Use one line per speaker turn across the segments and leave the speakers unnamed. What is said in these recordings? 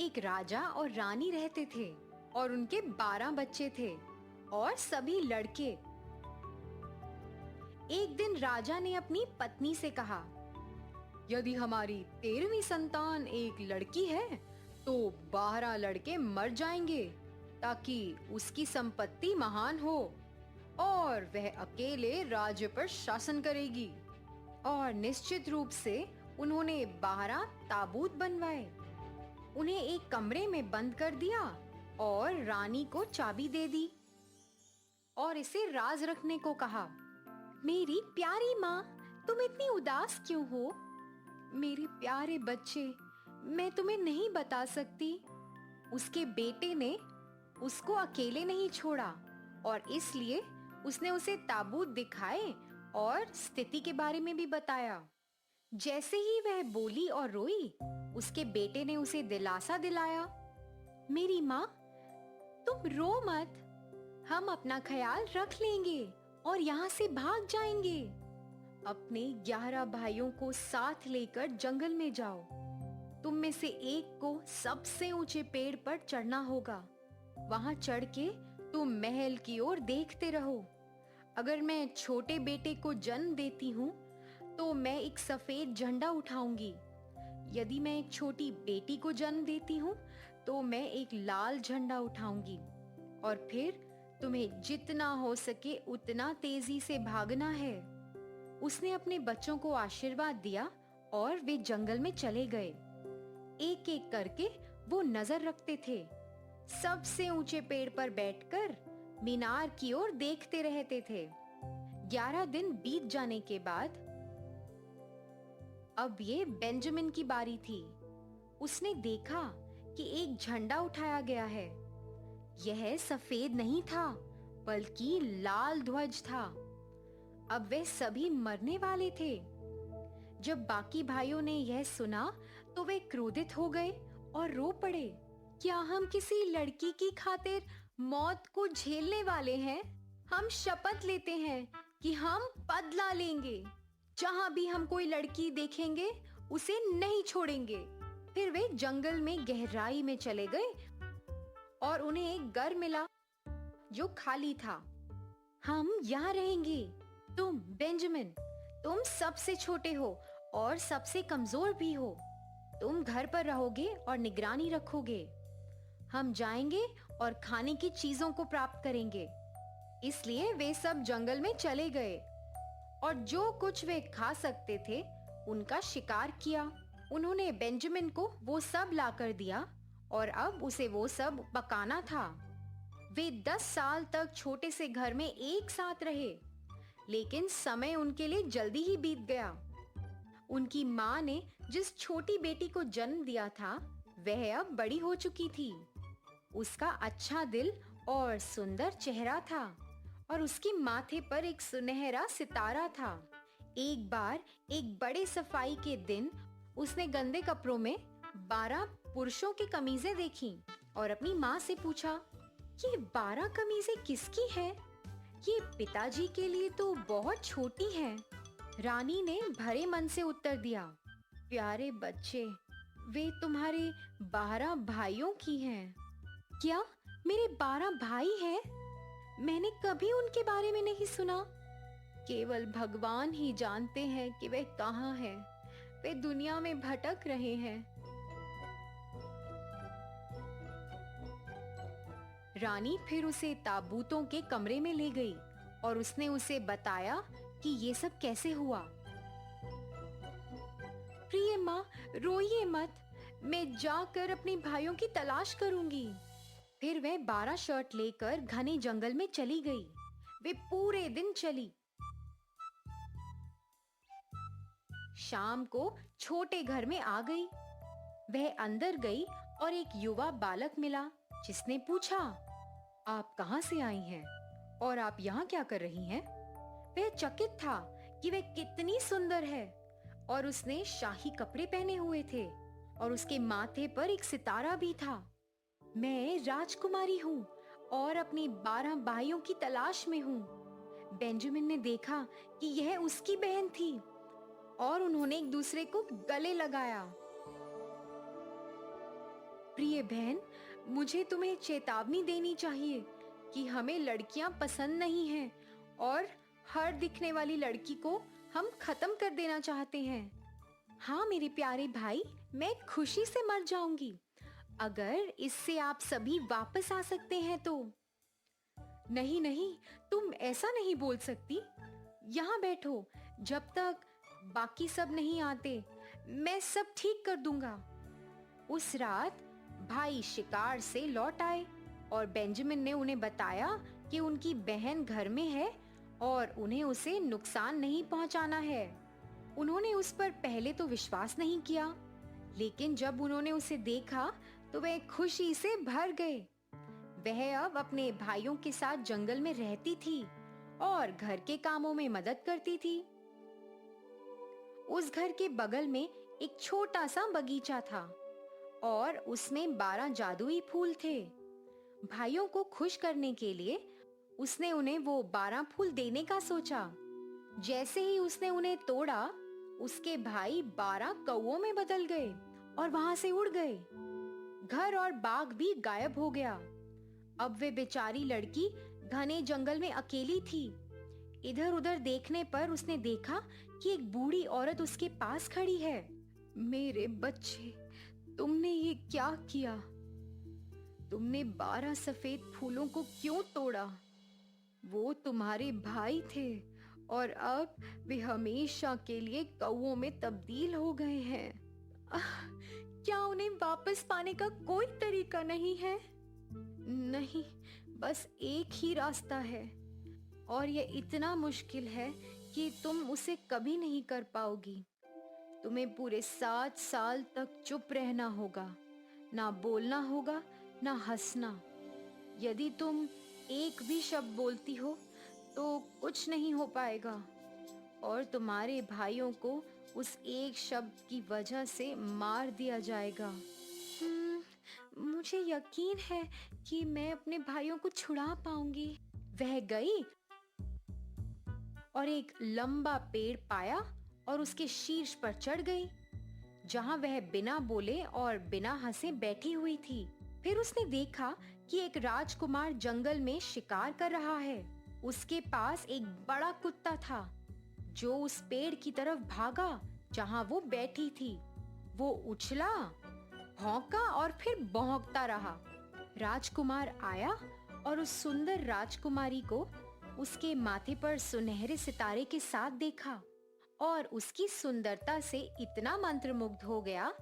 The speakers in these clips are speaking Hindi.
एक राजा और रानी रहते थे और उनके 12 बच्चे थे और सभी लड़के। एक दिन राजा ने अपनी पत्नी से कहा, यदि हमारी 13वीं संतान एक लड़की है तो 12 लड़के मर जाएंगे ताकि उसकी संपत्ति महान हो और वह अकेले राज्य पर शासन करेगी। और निश्चित रूप से उन्होंने 12 ताबूत बनवाए, उन्हें एक कमरे में बंद कर दिया और रानी को चाबी दे दी और इसे राज रखने को कहा। मेरी प्यारी माँ, तुम इतनी उदास क्यों हो? मेरे प्यारे बच्चे, मैं तुम्हें नहीं बता सकती। उसके बेटे ने उसको अकेले नहीं छोड़ा और इसलिए उसने उसे ताबूत दिखाए और स्थिति के बारे में भी बताया। जैसे ही वह बोली और रोई, उसके बेटे ने उसे दिलासा दिलाया, मेरी माँ, तुम रो मत, हम अपना ख्याल रख लेंगे और यहाँ से भाग जाएंगे। अपने 11 भाइयों को साथ लेकर जंगल में जाओ। तुम में से एक को सबसे ऊंचे पेड़ पर चढ़ना होगा। वहां चढ़ के तुम महल की ओर देखते रहो। अगर मैं छोटे बेटे को जन्म देती हूँ तो मैं एक सफेद झंडा उठाऊंगी। यदि मैं एक छोटी बेटी को जन्म देती हूँ तो मैं एक लाल झंडा उठाऊंगी। और फिर तुम्हें जितना हो सके उतना तेजी से भागना है। उसने अपने बच्चों को आशीर्वाद दिया और वे जंगल में चले गए। एक एक करके वो नजर रखते थे, सबसे ऊंचे पेड़ पर बैठकर मीनार की ओर देखते रहते थे। 11 दिन बीत जाने के बाद अब ये बेंजामिन की बारी थी। उसने देखा कि एक झंडा उठाया गया है। यह सफेद नहीं था बल्कि लाल ध्वज था। अब वे सभी मरने वाले थे। जब बाकी भाइयों ने यह सुना तो वे क्रोधित हो गए और रो पड़े। क्या हम किसी लड़की की खातिर मौत को झेलने वाले हैं? हम शपथ लेते हैं कि हम बदला लेंगे। जहां भी हम कोई लड़की देखेंगे उसे नहीं छोड़ेंगे। फिर वे जंगल में गहराई में चले गए और उन्हें एक घर मिला जो खाली था। हम यहाँ रहेंगे। तुम बेंजामिन, तुम सबसे छोटे हो और सबसे कमजोर भी हो। तुम घर पर रहोगे और निगरानी रखोगे। हम जाएंगे और खाने की चीजों को प्राप्त करेंगे। इसलिए वे सब जंगल में चले गए और जो कुछ वे खा सकते थे उनका शिकार किया। उन्होंने बेंजामिन को वो सब लाकर दिया और अब उसे वो सब पकाना था। वे 10 साल तक छोटे से घर में एक साथ रहे, लेकिन समय उनके लिए जल्दी ही बीत गया। उनकी माँ ने जिस छोटी बेटी को जन्म दिया था वह अब बड़ी हो चुकी थी। उसका अच्छा दिल और सुंदर चेहरा था और उसके माथे पर एक सुनहरा सितारा था। एक बार एक बड़े सफाई के दिन उसने गंदे कपड़ों में 12 पुरुषों की कमीजें देखी और अपनी माँ से पूछा, ये 12 कमीजें किसकी हैं? ये पिताजी के लिए तो बहुत छोटी हैं। रानी ने भरे मन से उत्तर दिया, प्यारे बच्चे, वे तुम्हारे 12 भाइयों की हैं। क्या मेरे 12 भाई हैं? मैंने कभी उनके बारे में नहीं सुना। केवल भगवान ही जानते हैं कि वे कहाँ हैं। वे दुनिया में भटक रहे हैं। रानी फिर उसे ताबूतों के कमरे में ले गई और उसने उसे बताया कि ये सब कैसे हुआ। प्रिय माँ, रोइए मत, मैं जाकर अपने भाइयों की तलाश करूंगी। फिर वह 12 शर्ट लेकर घने जंगल में चली गई। वे पूरे दिन चली। शाम को छोटे घर में आ गई। वह अंदर गई और एक युवा बालक मिला जिसने पूछा, आप कहाँ से आई हैं और आप यहाँ क्या कर रही हैं? वह चकित था कि वह कितनी सुंदर है और उसने शाही कपड़े पहने हुए थे और उसके माथे पर एक सितारा भी था। मैं राजकुमारी हूँ और अपने 12 भाइयों की तलाश में हूँ। बेंजामिन ने देखा कि यह उसकी बहन थी और उन्होंने एक दूसरे को गले लगाया। प्रिय बहन, मुझे तुम्हें चेतावनी देनी चाहिए कि हमें लड़कियां पसंद नहीं हैं और हर दिखने वाली लड़की को हम खत्म कर देना चाहते हैं। हाँ मेरे प्यारे भाई, मैं खुशी से मर जाऊंगी अगर इससे आप सभी वापस आ सकते हैं तो। नहीं नहीं, तुम ऐसा नहीं बोल सकती। यहाँ बैठो जब तक बाकी सब नहीं आते। मैं सब ठीक कर दूंगा। उस रात भाई शिकार से लौट आए और बेंजामिन ने उन्हें बताया कि उनकी बहन घर में है और उन्हें उसे नुकसान नहीं पहुंचाना है। उन्होंने उस पर पहले तो विश्वास नहीं किया, लेकिन जब उन्होंने उसे देखा तो वे खुशी से भर गए। वह अब अपने भाइयों के साथ जंगल में रहती थी और घर के कामों में मदद करती थी। उस घर के बगल में एक छोटा सा बगीचा था और उसमें 12 जादुई फूल थे। भाइयों को खुश करने के लिए उसने उन्हें वो 12 फूल देने का सोचा। जैसे ही उसने उन्हें तोड़ा, उसके भाई 12 कौओं में बदल गए और वहां से उड़ गए। घर और बाग भी गायब हो गया। अब वे बेचारी लड़की घने जंगल में अकेली थी। इधर उधर देखने पर उसने देखा कि एक बूढ़ी औरत उसके पास खड़ी है। मेरे बच्चे, तुमने ये क्या किया? तुमने 12 सफेद फूलों को क्यों तोड़ा? वो तुम्हारे भाई थे और अब वे हमेशा के लिए कौओं में तब्दील हो गए हैं। क्या उन्हें वापस पाने का कोई तरीका नहीं है? नहीं, बस एक ही रास्ता है और ये इतना मुश्किल है कि तुम उसे कभी नहीं कर पाओगी। तुम्हें पूरे 7 साल तक चुप रहना होगा, ना बोलना होगा, ना हंसना। यदि तुम एक भी शब्द बोलती हो तो कुछ नहीं हो पाएगा और तुम्हारे भाइयों को उस एक शब्द की वजह से मार दिया जाएगा। मुझे यकीन है कि मैं अपने भाइयों को छुड़ा पाऊंगी। वह गई और एक लंबा पेड़ पाया और उसके शीर्ष पर चढ़ गई, जहां वह बिना बोले और बिना हंसे बैठी हुई थी। फिर उसने देखा कि एक राजकुमार जंगल में शिकार कर रहा है। उसके पास एक बड़ा कुत्ता था जो उस पेड़ की तरफ भागा जहां वो बैठी थी। वो उछला, भौंका और फिर भौंकता रहा। राजकुमार आया और उस सुंदर राजकुमारी को उसके माथे पर सुनहरे सितारे के साथ देखा और उसकी सुंदरता से इतना मंत्रमुग्ध हो गया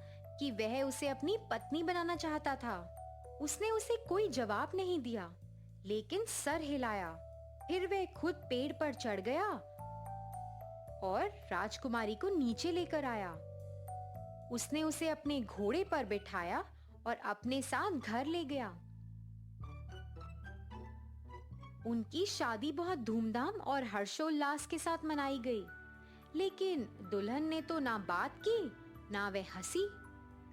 कि वह उसे अपनी पत्नी बनाना चाहता था। उसने उसे कोई जवाब नहीं दिया, लेकिन सर हिलाया। फिर वह खुद पेड़ पर चढ़ गया और राजकुमारी को नीचे लेकर आया। उसने उसे अपने घोड़े पर बिठाया और अपने साथ घर ले गया। उनकी शादी बहुत धूमधाम और हर्षोल्लास के साथ मनाई गई, लेकिन दुल्हन ने तो ना बात की, ना वह हंसी।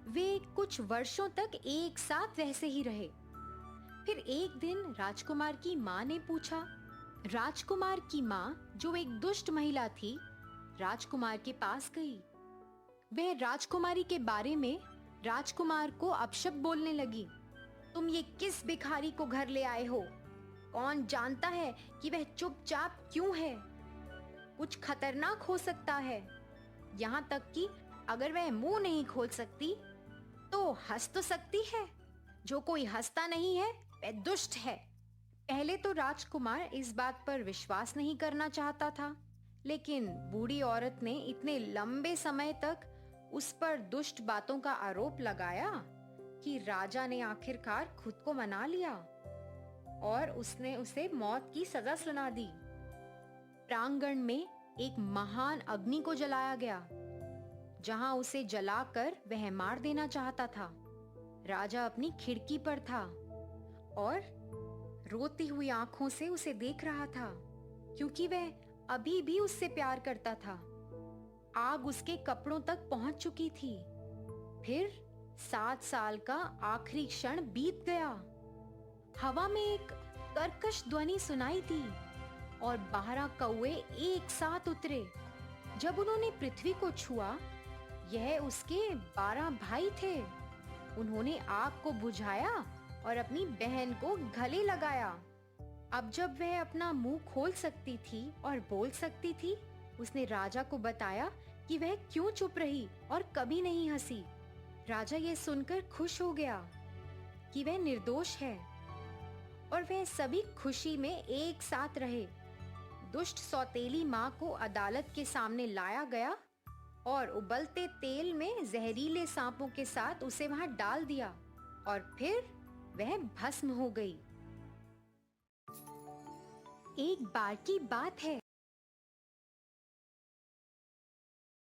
वे कुछ वर्षों तक एक साथ वैसे ही रहे। फिर एक दिन राजकुमार की माँ ने पूछा। राजकुमार की माँ, जो एक दुष्ट महिला थी, राजकुमार के पास गई। वह राजकुमारी के बारे में राजकुमार को अपशब्द बोलने लगी। तुम ये किस भिखारी को घर ले आए हो? कौन जानता है कि वह चुपचाप क्यों है? कुछ खतरनाक हो सकता है। यहाँ तक कि अगर वह मुंह नहीं खोल सकती तो हंस तो सकती है। जो कोई हंसता नहीं है वह दुष्ट है। पहले तो राजकुमार इस बात पर विश्वास नहीं करना चाहता था, लेकिन बूढ़ी औरत ने इतने लंबे समय तक उस पर दुष्ट बातों का आरोप लगाया कि राजा ने आखिरकार खुद को मना लिया और उसने उसे मौत की सजा सुना दी। प्रांगण में एक महान अग्नि को जलाया गया, जहां उसे जलाकर वह मार देना चाहता था। राजा अपनी खिड़की पर था और रोती हुई आंखों से उसे देख रहा था, क्योंकि वह अभी भी उससे प्यार करता था। आग उसके कपड़ों तक पहुंच चुकी थी। फिर 7 साल का आखिरी क्षण बीत गया। हवा में एक कर्कश ध्वनि सुनाई दी और 12 कौवे एक साथ उतरे। जब उन्होंने पृथ्वी को छुआ, यह उसके 12 भाई थे। उन्होंने आग को बुझाया और अपनी बहन को गले लगाया। अब जब वह अपना मुंह खोल सकती थी और बोल सकती थी, उसने राजा को बताया कि वह क्यों चुप रही और कभी नहीं हंसी। राजा ये सुनकर खुश हो गया कि वह निर्दोष है और वह सभी खुशी में एक साथ रहे। दुष्ट सौतेली माँ को अदालत के सामने लाया गया और उबलते तेल में जहरीले सांपों के साथ उसे वहां डाल दिया और फिर वह भस्म हो गई। एक बार की बात है,